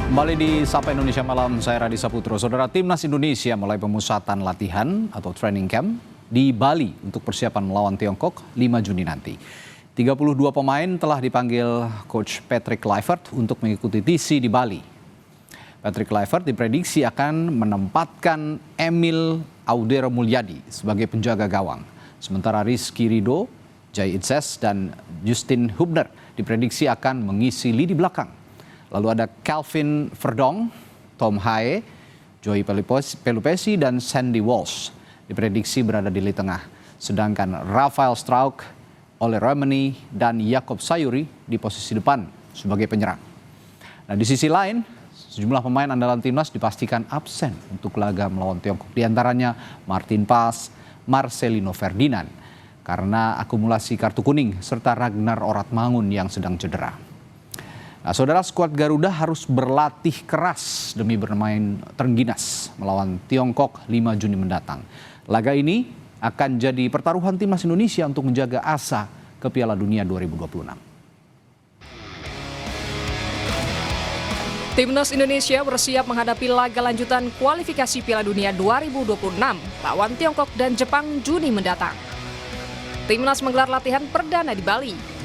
Kembali di Sapa Indonesia Malam, saya Radi Saputro. Saudara, Timnas Indonesia mulai pemusatan latihan atau training camp di Bali untuk persiapan melawan Tiongkok 5 Juni nanti. 32 pemain telah dipanggil Coach Patrick Kluivert untuk mengikuti TC di Bali. Patrick Kluivert diprediksi akan menempatkan Emil Audero Mulyadi sebagai penjaga gawang. Sementara Rizky Ridho, Jai Itses, dan Justin Hubner diprediksi akan mengisi lini belakang. Lalu ada Calvin Verdong, Tom Hae, Joey Pelupesi, dan Sandy Walsh diprediksi berada di lini tengah. Sedangkan Rafael Strauch, Ole Romani, dan Jakob Sayuri di posisi depan sebagai penyerang. Nah, di sisi lain, sejumlah pemain andalan timnas dipastikan absen untuk laga melawan Tiongkok. Di antaranya Martin Pas, Marcelino Ferdinand karena akumulasi kartu kuning, serta Ragnar Oratmangun yang sedang cedera. Nah, saudara, skuad Garuda harus berlatih keras demi bermain terengginas melawan Tiongkok 5 Juni mendatang. Laga ini akan jadi pertaruhan timnas Indonesia untuk menjaga asa ke Piala Dunia 2026. Timnas Indonesia bersiap menghadapi laga lanjutan kualifikasi Piala Dunia 2026 lawan Tiongkok dan Jepang Juni mendatang. Timnas menggelar latihan perdana di Bali.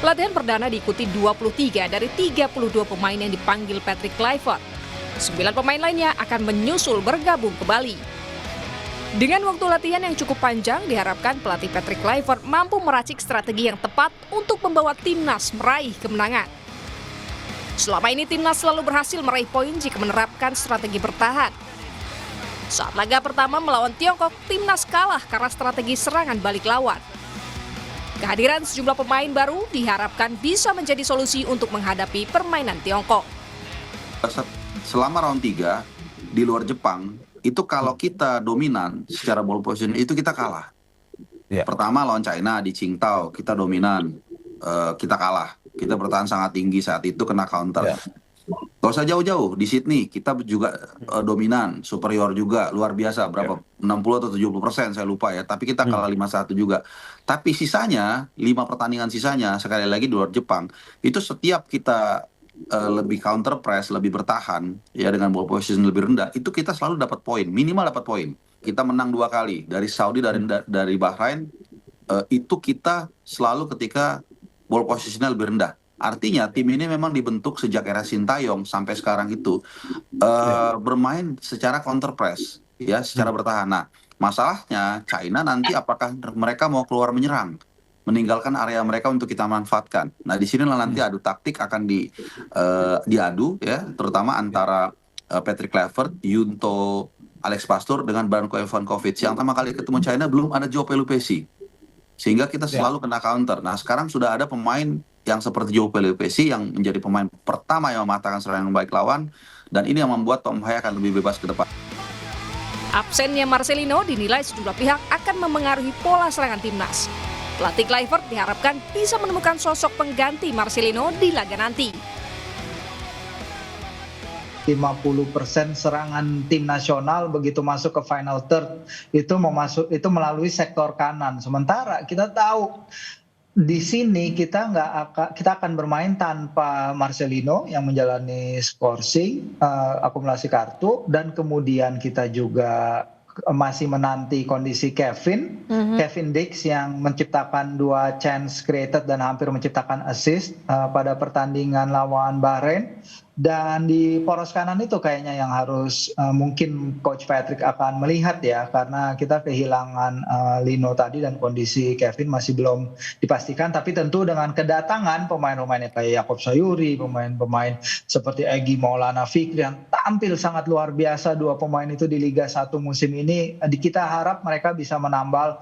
Latihan perdana diikuti 23 dari 32 pemain yang dipanggil Patrick Kluivert. 9 pemain lainnya akan menyusul bergabung ke Bali. Dengan waktu latihan yang cukup panjang, diharapkan pelatih Patrick Kluivert mampu meracik strategi yang tepat untuk membawa timnas meraih kemenangan. Selama ini timnas selalu berhasil meraih poin jika menerapkan strategi bertahan. Saat laga pertama melawan Tiongkok, timnas kalah karena strategi serangan balik lawan. Kehadiran sejumlah pemain baru diharapkan bisa menjadi solusi untuk menghadapi permainan Tiongkok. Selama round 3 di luar Jepang, itu kalau kita dominan secara ball position itu kita kalah. Pertama lawan China di Qingdao, kita dominan, kita kalah. Kita bertahan sangat tinggi saat itu, kena counter. Gak usah jauh-jauh, di Sydney kita juga dominan, superior juga, luar biasa, berapa 60 atau 70% saya lupa ya, tapi kita kalah 5-1 juga. Tapi sisanya, 5 pertandingan sisanya, sekali lagi di luar Jepang, itu setiap kita lebih counter press, lebih bertahan, ya dengan ball position lebih rendah, itu kita selalu dapat poin, minimal dapat poin. Kita menang 2 kali, dari Saudi, dari Bahrain, itu kita selalu ketika ball positionnya lebih rendah. Artinya tim ini memang dibentuk sejak era Sintayong sampai sekarang itu bermain secara counter press, ya, secara bertahan. Nah, masalahnya China nanti apakah mereka mau keluar menyerang, meninggalkan area mereka untuk kita manfaatkan. Nah, di sinilah nanti adu taktik akan diadu, ya, terutama antara Patrick Kluivert, Yunto, Alex Pastur dengan Branko Ivanovic. Yang pertama kali ketemu China belum ada Joe Pelupesi, sehingga kita selalu kena counter. Nah, sekarang sudah ada pemain yang seperti Joe Pelupesi yang menjadi pemain pertama yang mematahkan serangan baik lawan, dan ini yang membuat Tom Hae akan lebih bebas ke depan. Absennya Marcelino dinilai sejumlah pihak akan memengaruhi pola serangan timnas. Pelatih Kluivert diharapkan bisa menemukan sosok pengganti Marcelino di laga nanti. 50% serangan tim nasional begitu masuk ke final third itu melalui sektor kanan. Sementara kita tahu di sini kita akan bermain tanpa Marcelino yang menjalani scoring, akumulasi kartu, dan kemudian kita juga masih menanti kondisi Kevin Dix yang menciptakan 2 chance created dan hampir menciptakan assist pada pertandingan lawan Bahrain. Dan di poros kanan itu kayaknya yang harus mungkin Coach Patrick akan melihat, ya, karena kita kehilangan Lino tadi dan kondisi Kevin masih belum dipastikan. Tapi tentu dengan kedatangan pemain-pemainnya kayak Jakob Sayuri, pemain-pemain seperti Egy Maulana Fikri yang tampil sangat luar biasa, 2 pemain itu di Liga 1 musim ini, kita harap mereka bisa menambal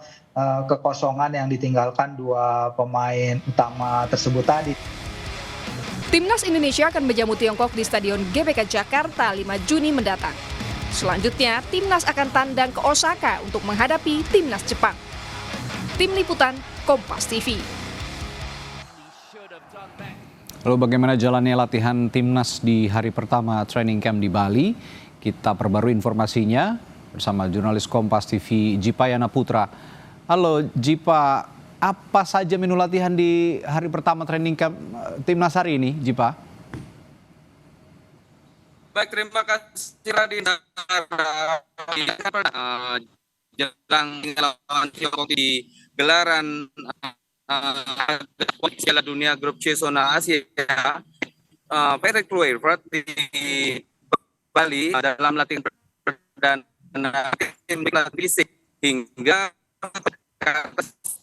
kekosongan yang ditinggalkan 2 pemain utama tersebut tadi. Timnas Indonesia akan menjamu Tiongkok di Stadion GBK Jakarta 5 Juni mendatang. Selanjutnya, timnas akan tandang ke Osaka untuk menghadapi timnas Jepang. Tim Liputan, Kompas TV. Lalu bagaimana jalannya latihan timnas di hari pertama training camp di Bali? Kita perbarui informasinya bersama jurnalis Kompas TV Jipayana Putra. Halo Jipa, apa saja menu latihan di hari pertama training camp timnas hari ini, Jipa? Baik, terima kasih Radina. Jelang lawan Tiongkok di gelaran Piala Dunia Grup C Zona Asia, Patrick Kluivert di Bali dalam latihan perdana tim fisik hingga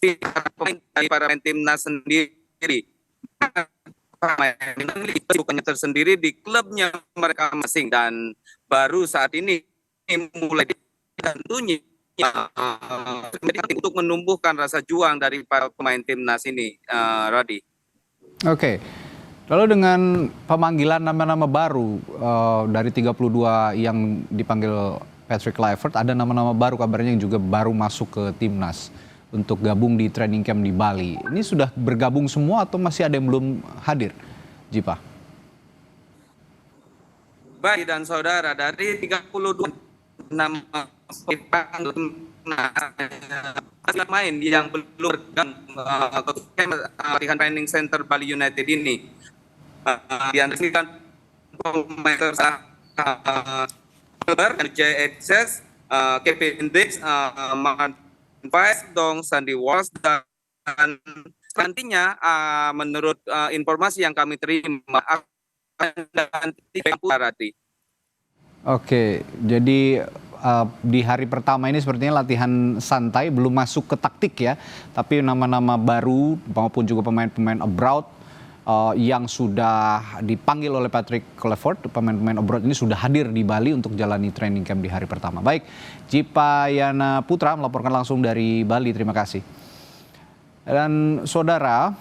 dari para pemain timnas sendiri. Bukannya tersendiri di klubnya mereka masing dan baru saat ini mulai tentunya untuk menumbuhkan rasa juang dari para pemain timnas ini, Radi. Oke. Lalu dengan pemanggilan nama-nama baru dari 32 yang dipanggil Patrick Kluivert, ada nama-nama baru kabarnya yang juga baru masuk ke timnas untuk gabung di training camp di Bali. Ini sudah bergabung semua atau masih ada yang belum hadir, Jipa? Baik dan saudara, dari 32 nama main yang belum bergabung ke latihan training center Bali United ini, diantaranya pemain JXS, Kevin Dix, Vice Dong, Sandy Walsh, dan nantinya menurut informasi yang kami terima akan nanti. Oke, jadi di hari pertama ini sepertinya latihan santai, belum masuk ke taktik ya, tapi nama-nama baru maupun juga pemain-pemain abroad yang sudah dipanggil oleh Patrick Kluivert, pemain-pemain abroad ini sudah hadir di Bali untuk jalani training camp di hari pertama. Baik, Jipa Yana Putra melaporkan langsung dari Bali, terima kasih. Dan saudara,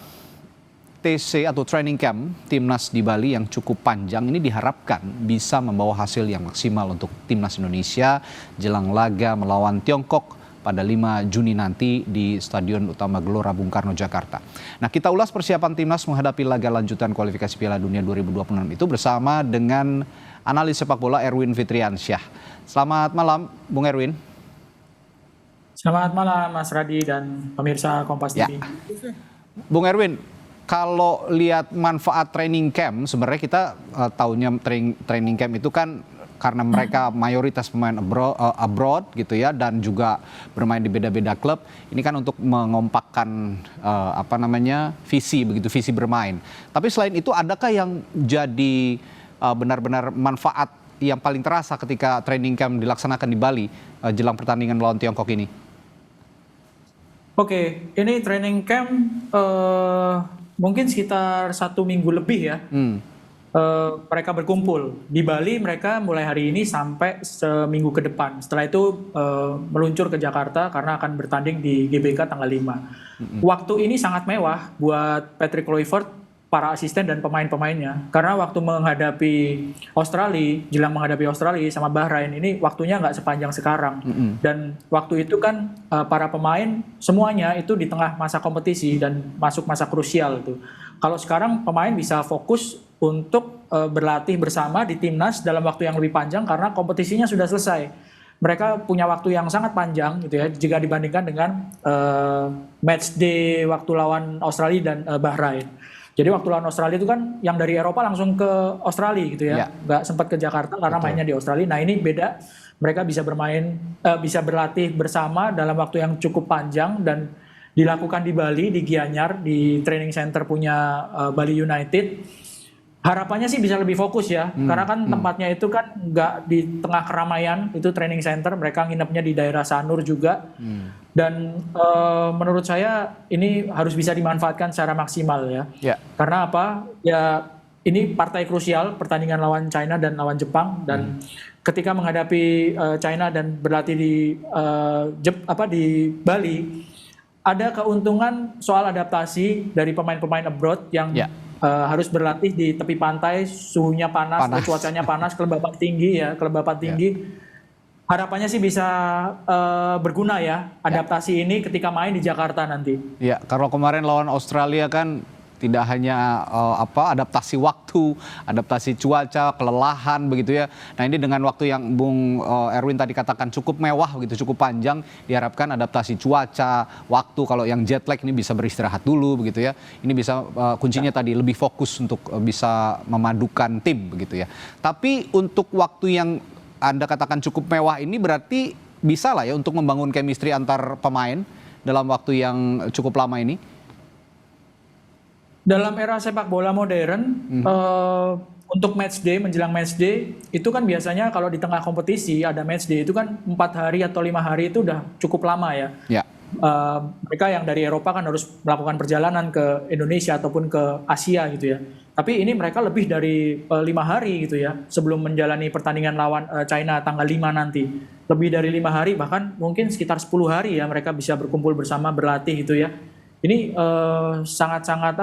TC atau training camp timnas di Bali yang cukup panjang ini diharapkan bisa membawa hasil yang maksimal untuk timnas Indonesia jelang laga melawan Tiongkok pada 5 Juni nanti di Stadion Utama Gelora Bung Karno, Jakarta. Nah, kita ulas persiapan timnas menghadapi laga lanjutan kualifikasi Piala Dunia 2026 itu bersama dengan analis sepak bola Erwin Fitriansyah. Selamat malam, Bung Erwin. Selamat malam, Mas Radi dan pemirsa Kompas TV. Bung Erwin, kalau lihat manfaat training camp, sebenarnya kita tahunya training camp itu kan karena mereka mayoritas pemain abroad gitu ya, dan juga bermain di beda-beda klub. Ini kan untuk mengompakkan visi bermain. Tapi selain itu, adakah yang jadi benar-benar manfaat yang paling terasa ketika training camp dilaksanakan di Bali jelang pertandingan melawan Tiongkok ini? Oke, ini training camp mungkin sekitar 1 minggu lebih ya. Mereka berkumpul di Bali. Mereka mulai hari ini sampai seminggu ke depan. Setelah itu meluncur ke Jakarta karena akan bertanding di GBK tanggal 5. Waktu ini sangat mewah buat Patrick Kluivert, para asisten dan pemain-pemainnya, karena waktu menghadapi Australia, jelang menghadapi Australia sama Bahrain ini waktunya nggak sepanjang sekarang. Dan waktu itu kan para pemain semuanya itu di tengah masa kompetisi dan masuk masa krusial itu. Kalau sekarang pemain bisa fokus untuk berlatih bersama di timnas dalam waktu yang lebih panjang karena kompetisinya sudah selesai. Mereka punya waktu yang sangat panjang gitu ya jika dibandingkan dengan match day waktu lawan Australia dan Bahrain. Jadi waktu lawan Australia itu kan yang dari Eropa langsung ke Australia gitu ya, nggak sempat ke Jakarta karena mainnya di Australia. Nah ini beda, mereka bisa bisa berlatih bersama dalam waktu yang cukup panjang dan dilakukan di Bali, di Gianyar, di training center punya Bali United. Harapannya sih bisa lebih fokus ya, karena kan tempatnya itu kan nggak di tengah keramaian, itu training center, mereka nginepnya di daerah Sanur juga. Dan menurut saya ini harus bisa dimanfaatkan secara maksimal ya. Karena apa? Ya ini partai krusial, pertandingan lawan China dan lawan Jepang, dan ketika menghadapi China dan berlatih di Bali, ada keuntungan soal adaptasi dari pemain-pemain abroad yang harus berlatih di tepi pantai, suhunya panas. Cuacanya panas, kelembapan tinggi. Harapannya sih bisa berguna ya adaptasi ini ketika main di Jakarta nanti. Ya, kalau kemarin lawan Australia kan Tidak hanya adaptasi waktu, adaptasi cuaca, kelelahan begitu ya. Nah, ini dengan waktu yang Bung Erwin tadi katakan cukup mewah begitu, cukup panjang, diharapkan adaptasi cuaca, waktu, kalau yang jet lag ini bisa beristirahat dulu begitu ya. Ini bisa kuncinya tadi lebih fokus untuk bisa memadukan tim begitu ya. Tapi untuk waktu yang Anda katakan cukup mewah ini berarti bisa lah ya untuk membangun chemistry antar pemain dalam waktu yang cukup lama ini? Dalam era sepak bola modern, untuk match day, menjelang match day, itu kan biasanya kalau di tengah kompetisi ada match day, itu kan 4 hari atau 5 hari itu udah cukup lama ya. Ya. Mereka yang dari Eropa kan harus melakukan perjalanan ke Indonesia ataupun ke Asia gitu ya. Tapi ini mereka lebih dari 5 hari gitu ya, sebelum menjalani pertandingan lawan China tanggal 5 nanti. Lebih dari 5 hari, bahkan mungkin sekitar 10 hari ya mereka bisa berkumpul bersama, berlatih gitu ya. Ini sangat-sangat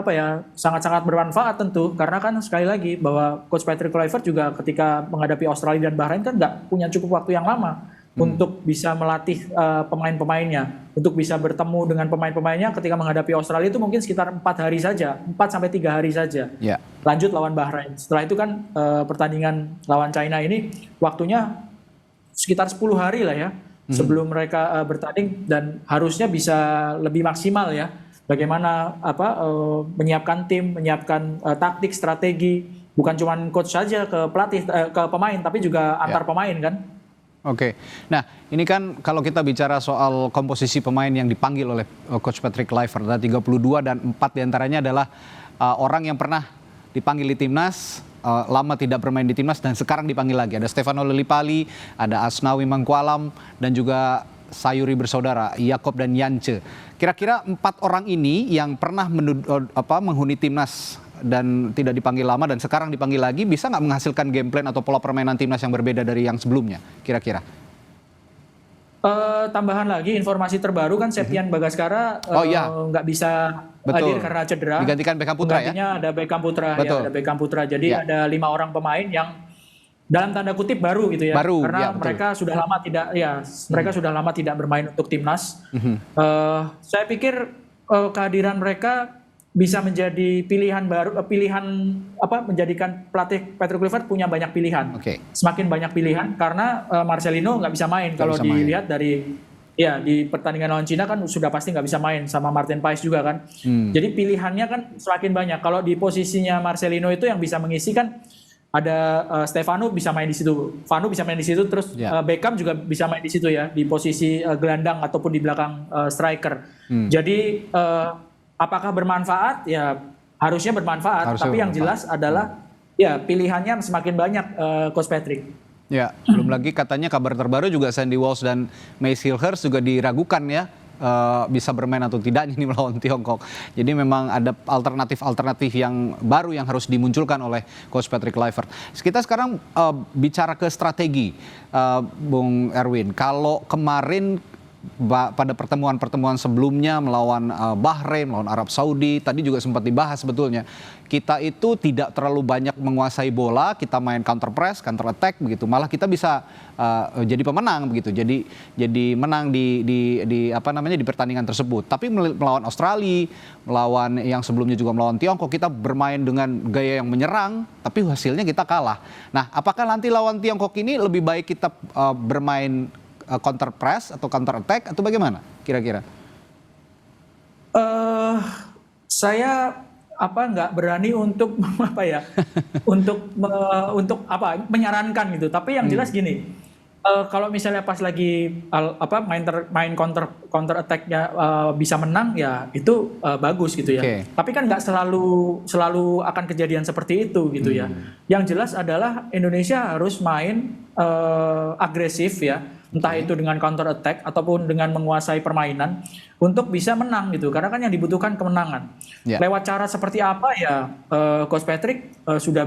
sangat-sangat bermanfaat tentu, karena kan sekali lagi bahwa Coach Patrick Kluivert juga ketika menghadapi Australia dan Bahrain kan nggak punya cukup waktu yang lama untuk bisa melatih pemain-pemainnya, untuk bisa bertemu dengan pemain-pemainnya. Ketika menghadapi Australia itu mungkin sekitar 4 hari saja, 4-3 hari saja. Yeah. Lanjut lawan Bahrain. Setelah itu kan pertandingan lawan China ini waktunya sekitar 10 hari lah ya sebelum mereka bertanding, dan harusnya bisa lebih maksimal ya. Bagaimana menyiapkan tim, menyiapkan taktik, strategi, bukan cuma coach saja ke pelatih, ke pemain, tapi juga antar pemain kan. Oke, nah ini kan kalau kita bicara soal komposisi pemain yang dipanggil oleh Coach Patrick Kluivert, ada 32 dan 4 diantaranya adalah orang yang pernah dipanggil di timnas, lama tidak bermain di timnas dan sekarang dipanggil lagi. Ada Stefano Lillipali, ada Asnawi Mangkualam, dan juga Sayuri bersaudara, Yakob dan Yance. Kira-kira 4 orang ini yang pernah menghuni timnas dan tidak dipanggil lama dan sekarang dipanggil lagi, bisa nggak menghasilkan game plan atau pola permainan timnas yang berbeda dari yang sebelumnya kira-kira? Tambahan lagi informasi terbaru kan Septian Bagaskara nggak bisa hadir karena cedera. Digantikan Beckham Putra ya? Ada Beckham Putra. Betul. Ya, ada Beckham Putra. Jadi ada 5 orang pemain yang dalam tanda kutip baru gitu ya. Baru, karena ya, mereka sudah lama mereka sudah lama tidak bermain untuk timnas. Saya pikir kehadiran mereka bisa menjadi pilihan baru, menjadikan pelatih Patrick Kluivert punya banyak pilihan. Semakin banyak pilihan karena Marcelino nggak bisa main. Kalau dilihat dari di pertandingan lawan Cina kan sudah pasti nggak bisa main, sama Martin Paes juga kan. Jadi pilihannya kan semakin banyak. Kalau di posisinya Marcelino itu yang bisa mengisi kan ada Stefano bisa main di situ, Vanu bisa main di situ, terus Beckham juga bisa main di situ ya, di posisi gelandang ataupun di belakang striker. Jadi apakah bermanfaat? Ya harusnya bermanfaat. Tapi yang jelas adalah pilihannya semakin banyak Coach Patrick. Ya, belum lagi katanya kabar terbaru juga Sandy Walsh dan Mace Hilhurst juga diragukan ya bisa bermain atau tidaknya ini melawan Tiongkok. Jadi memang ada alternatif yang baru yang harus dimunculkan oleh Coach Patrick Kluivert. Kita sekarang bicara ke strategi, Bung Erwin. Kalau kemarin pada pertemuan sebelumnya melawan Bahrain, melawan Arab Saudi, tadi juga sempat dibahas sebetulnya. Kita itu tidak terlalu banyak menguasai bola, kita main counter press, counter attack begitu. Malah kita bisa jadi pemenang begitu. Jadi menang di pertandingan tersebut. Tapi melawan Australia, melawan yang sebelumnya juga melawan Tiongkok, kita bermain dengan gaya yang menyerang, tapi hasilnya kita kalah. Nah, apakah nanti lawan Tiongkok ini lebih baik kita bermain counter press atau counter attack atau bagaimana kira-kira? Saya nggak berani untuk menyarankan gitu. Tapi yang jelas gini, kalau misalnya pas lagi main counter attack-nya bisa menang ya itu bagus gitu ya. Tapi kan nggak selalu akan kejadian seperti itu gitu ya. Yang jelas adalah Indonesia harus main agresif ya. Entah itu dengan counter attack ataupun dengan menguasai permainan untuk bisa menang gitu. Karena kan yang dibutuhkan kemenangan. Lewat cara seperti apa ya Coach Patrick sudah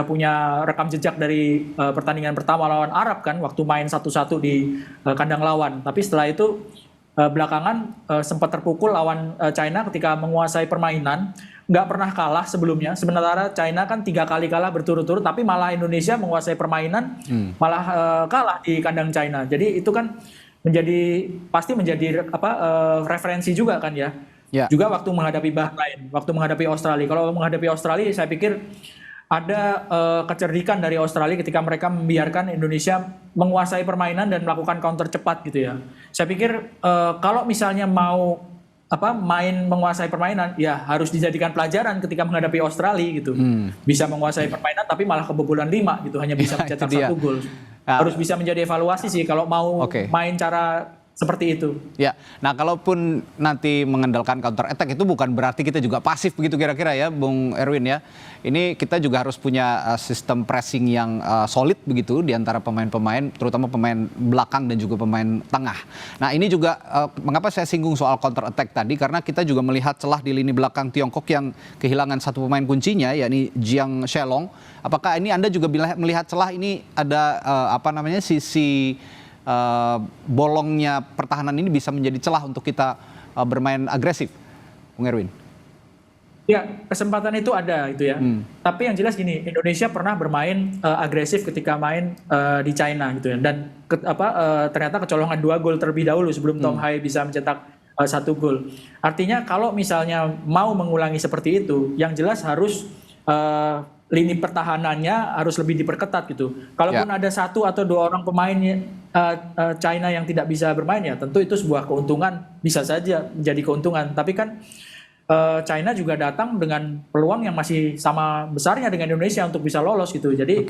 punya rekam jejak dari pertandingan pertama lawan Arab kan, waktu main 1-1 di kandang lawan. Tapi setelah itu belakangan sempat terpukul lawan China ketika menguasai permainan. Nggak pernah kalah sebelumnya. Sementara China kan 3 kali kalah berturut-turut, tapi malah Indonesia menguasai permainan, malah kalah di kandang China. Jadi itu kan pasti menjadi referensi juga kan ya. Ya. Juga waktu menghadapi Bahrain, waktu menghadapi Australia. Kalau menghadapi Australia, saya pikir ada kecerdikan dari Australia ketika mereka membiarkan Indonesia menguasai permainan dan melakukan counter cepat gitu ya. Saya pikir kalau misalnya mau main menguasai permainan, ya harus dijadikan pelajaran ketika menghadapi Australia gitu. Bisa menguasai permainan tapi malah kebobolan 5 gitu, hanya bisa mencetak 1 gol. Harus bisa menjadi evaluasi sih kalau mau main cara seperti itu. Ya, nah kalaupun nanti mengandalkan counter attack itu bukan berarti kita juga pasif begitu kira-kira ya, Bung Erwin ya. Ini kita juga harus punya sistem pressing yang solid begitu di antara pemain-pemain, terutama pemain belakang dan juga pemain tengah. Nah ini juga mengapa saya singgung soal counter attack tadi, karena kita juga melihat celah di lini belakang Tiongkok yang kehilangan 1 pemain kuncinya, yakni Jiang Shelong. Apakah ini Anda juga melihat celah ini ada sisi bolongnya pertahanan ini bisa menjadi celah untuk kita bermain agresif, Bung Erwin? Ya, kesempatan itu ada itu ya. Tapi yang jelas gini, Indonesia pernah bermain agresif ketika main di China gitu ya. Dan ternyata kecolongan 2 gol terlebih dahulu sebelum Tom Hai bisa mencetak 1 gol. Artinya kalau misalnya mau mengulangi seperti itu, yang jelas harus lini pertahanannya harus lebih diperketat gitu. Kalaupun ada 1 atau 2 orang pemain China yang tidak bisa bermain, ya tentu itu sebuah keuntungan, bisa saja menjadi keuntungan. Tapi kan China juga datang dengan peluang yang masih sama besarnya dengan Indonesia untuk bisa lolos gitu. Jadi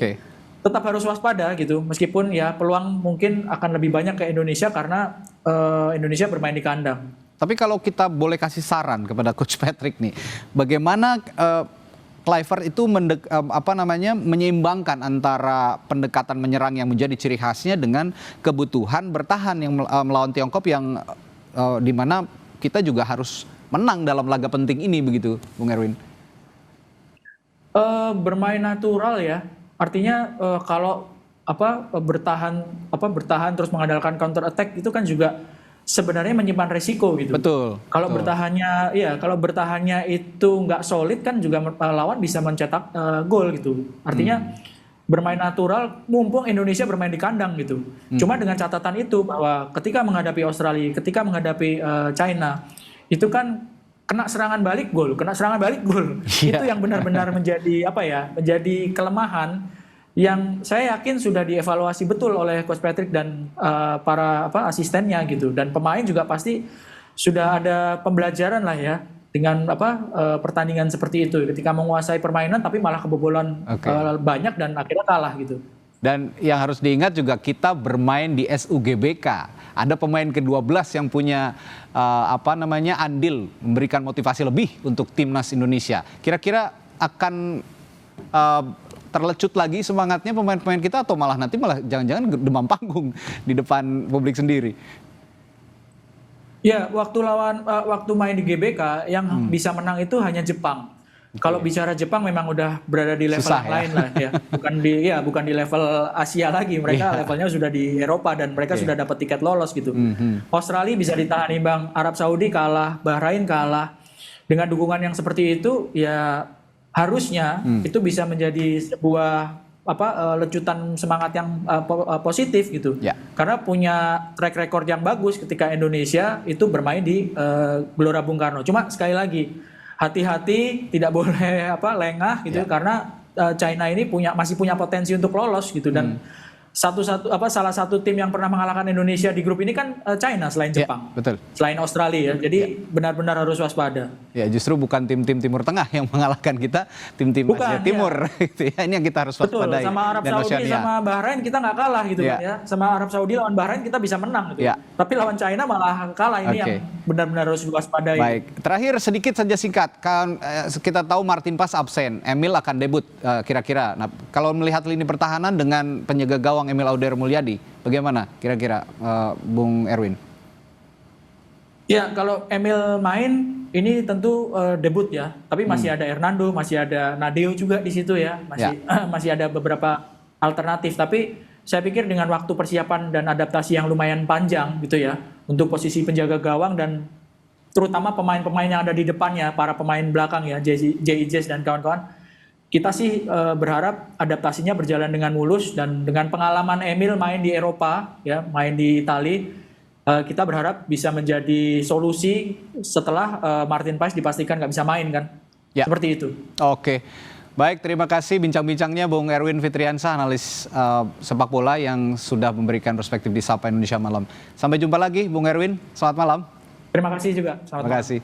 tetap harus waspada gitu. Meskipun ya peluang mungkin akan lebih banyak ke Indonesia karena Indonesia bermain di kandang. Tapi kalau kita boleh kasih saran kepada Coach Patrick nih, bagaimana Kluivert itu menyeimbangkan antara pendekatan menyerang yang menjadi ciri khasnya dengan kebutuhan bertahan yang melawan Tiongkok yang dimana kita juga harus menang dalam laga penting ini begitu, Bung Erwin? Bermain natural ya, artinya kalau bertahan terus mengandalkan counter attack itu kan juga sebenarnya menyimpan resiko gitu. Betul. Kalau bertahannya itu nggak solid kan juga lawan bisa mencetak gol gitu. Artinya bermain natural, mumpung Indonesia bermain di kandang gitu. Cuma dengan catatan itu bahwa ketika menghadapi Australia, ketika menghadapi China, itu kan kena serangan balik gol. Itu yang benar-benar menjadi menjadi kelemahan yang saya yakin sudah dievaluasi betul oleh Coach Patrick dan para asistennya gitu, dan pemain juga pasti sudah ada pembelajaran lah ya dengan pertandingan seperti itu ketika menguasai permainan tapi malah kebobolan banyak dan akhirnya kalah gitu. Dan yang harus diingat juga kita bermain di SUGBK, ada pemain ke-12 yang punya andil memberikan motivasi lebih untuk timnas Indonesia. Kira-kira akan terlecut lagi semangatnya pemain-pemain kita atau malah jangan-jangan demam panggung di depan publik sendiri? Ya, waktu main di GBK yang bisa menang itu hanya Jepang. Kalau bicara Jepang memang udah berada di level yang lain lah ya. Bukan di level Asia lagi. Mereka levelnya sudah di Eropa dan mereka sudah dapat tiket lolos gitu. Australia bisa ditahan imbang, Arab Saudi kalah, Bahrain kalah. Dengan dukungan yang seperti itu ya harusnya itu bisa menjadi sebuah lecutan semangat yang positif gitu. Karena punya track record yang bagus ketika Indonesia itu bermain di Gelora Bung Karno. Cuma sekali lagi hati-hati, tidak boleh lengah gitu karena China ini masih punya potensi untuk lolos gitu. Dan salah satu tim yang pernah mengalahkan Indonesia di grup ini kan China selain Jepang, betul. Selain Australia ya. Jadi benar-benar harus waspada. Ya, justru bukan tim-tim Timur Tengah yang mengalahkan kita, tim-tim Asia Timur. Gitu ya. Ini yang kita harus waspadai. Betul, sama Arab Saudi sama Bahrain kita nggak kalah gitu kan ya. Sama Arab Saudi lawan Bahrain kita bisa menang gitu. Tapi lawan China malah kalah, ini yang benar-benar harus diwaspadai. Baik, terakhir sedikit saja singkat. Kita tahu Martin Paes absen, Emil akan debut kira-kira. Nah, kalau melihat lini pertahanan dengan penjaga gawang Emil Auder Mulyadi, bagaimana kira-kira Bung Erwin? Ya, kalau Emil main ini tentu debut ya, tapi masih ada Hernando, masih ada Nadeo juga di situ ya, masih ada beberapa alternatif. Tapi saya pikir dengan waktu persiapan dan adaptasi yang lumayan panjang gitu ya untuk posisi penjaga gawang dan terutama pemain-pemain yang ada di depannya, para pemain belakang ya, J.I.J dan kawan-kawan, kita sih berharap adaptasinya berjalan dengan mulus, dan dengan pengalaman Emil main di Eropa ya, main di Italia, kita berharap bisa menjadi solusi setelah Martin Paes dipastikan nggak bisa main kan. Ya. Seperti itu. Oke. Baik, terima kasih bincang-bincangnya Bung Erwin Fitriansah, analis sepak bola yang sudah memberikan perspektif di Sapa Indonesia Malam. Sampai jumpa lagi Bung Erwin, selamat malam. Terima kasih juga. Selamat malam. Terima kasih.